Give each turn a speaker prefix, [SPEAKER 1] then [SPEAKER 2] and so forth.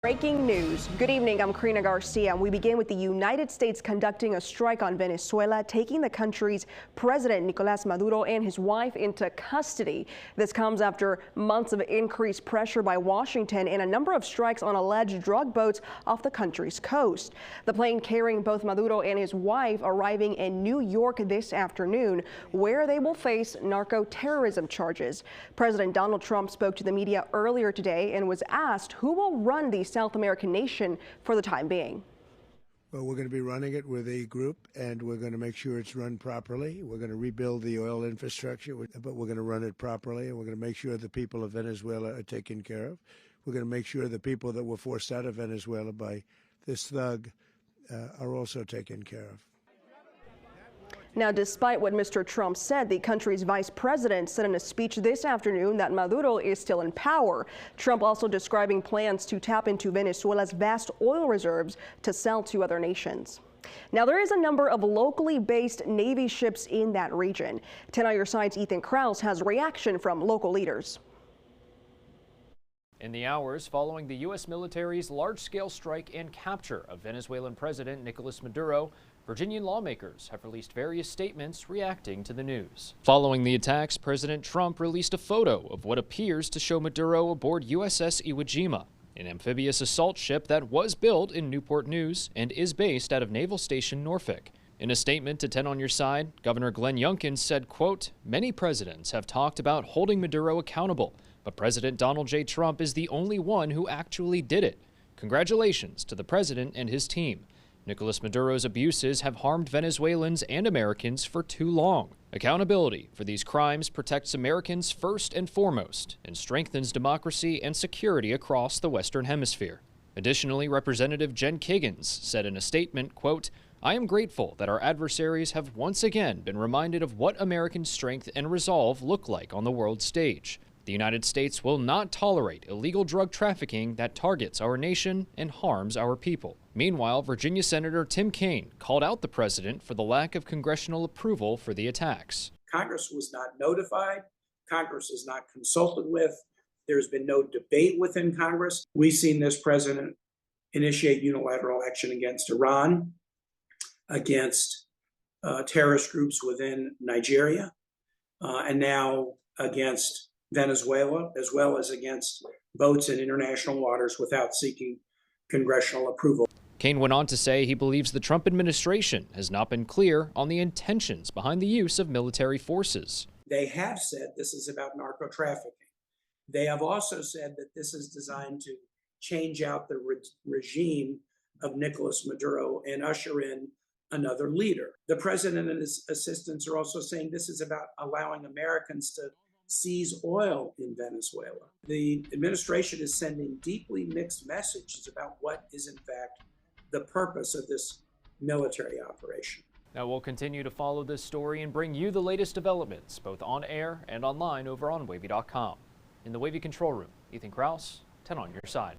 [SPEAKER 1] Breaking news. Good evening. I'm Karina Garcia, and we begin with the United States conducting a strike on Venezuela, taking the country's President Nicolas Maduro and his wife into custody. This comes after months of increased pressure by Washington and a number of strikes on alleged drug boats off the country's coast. The plane carrying both Maduro and his wife arriving in New York this afternoon, where they will face narco-terrorism charges. President Donald Trump spoke to the media earlier today and was asked who will run the South American nation for the time being.
[SPEAKER 2] Well, we're going to be running it with a group, and we're going to make sure it's run properly. We're going to rebuild the oil infrastructure, but we're going to run it properly, and we're going to make sure the people of Venezuela are taken care of. We're going to make sure the people that were forced out of Venezuela by this thug are also taken care of.
[SPEAKER 1] Now, despite what Mr. Trump said, the country's vice president said in a speech this afternoon that Maduro is still in power. Trump also describing plans to tap into Venezuela's vast oil reserves to sell to other nations. Now, there is a number of locally based Navy ships in that region. 10 on your side's Ethan Krause has reaction from local leaders.
[SPEAKER 3] In the hours following the U.S. military's large-scale strike and capture of Venezuelan President Nicolas Maduro, Virginian lawmakers have released various statements reacting to the news. Following the attacks, President Trump released a photo of what appears to show Maduro aboard USS Iwo Jima, an amphibious assault ship that was built in Newport News and is based out of Naval Station Norfolk. In a statement to 10 on your side, Governor Glenn Youngkin said, quote, "Many presidents have talked about holding Maduro accountable, but President Donald J. Trump is the only one who actually did it. Congratulations to the president and his team. Nicolas Maduro's abuses have harmed Venezuelans and Americans for too long. Accountability for these crimes protects Americans first and foremost and strengthens democracy and security across the Western Hemisphere." Additionally, Representative Jen Kiggins said in a statement, quote, "I am grateful that our adversaries have once again been reminded of what American strength and resolve look like on the world stage. The United States will not tolerate illegal drug trafficking that targets our nation and harms our people." Meanwhile, Virginia Senator Tim Kaine called out the president for the lack of congressional approval for the attacks.
[SPEAKER 4] Congress was not notified. Congress is not consulted with. There's been no debate within Congress. We've seen this president initiate unilateral action against Iran, against terrorist groups within Nigeria, and now against Venezuela, as well as against boats in international waters without seeking congressional approval.
[SPEAKER 3] Kaine went on to say he believes the Trump administration has not been clear on the intentions behind the use of military forces.
[SPEAKER 4] They have said this is about narco trafficking. They have also said that this is designed to change out the regime of Nicolas Maduro and usher in another leader. The president and his assistants are also saying this is about allowing Americans to seize oil in Venezuela. The administration is sending deeply mixed messages about what is in fact the purpose of this military operation.
[SPEAKER 3] Now, we'll continue to follow this story and bring you the latest developments, both on air and online over on Wavy.com. In the Wavy Control Room, Ethan Krause, 10 on your side.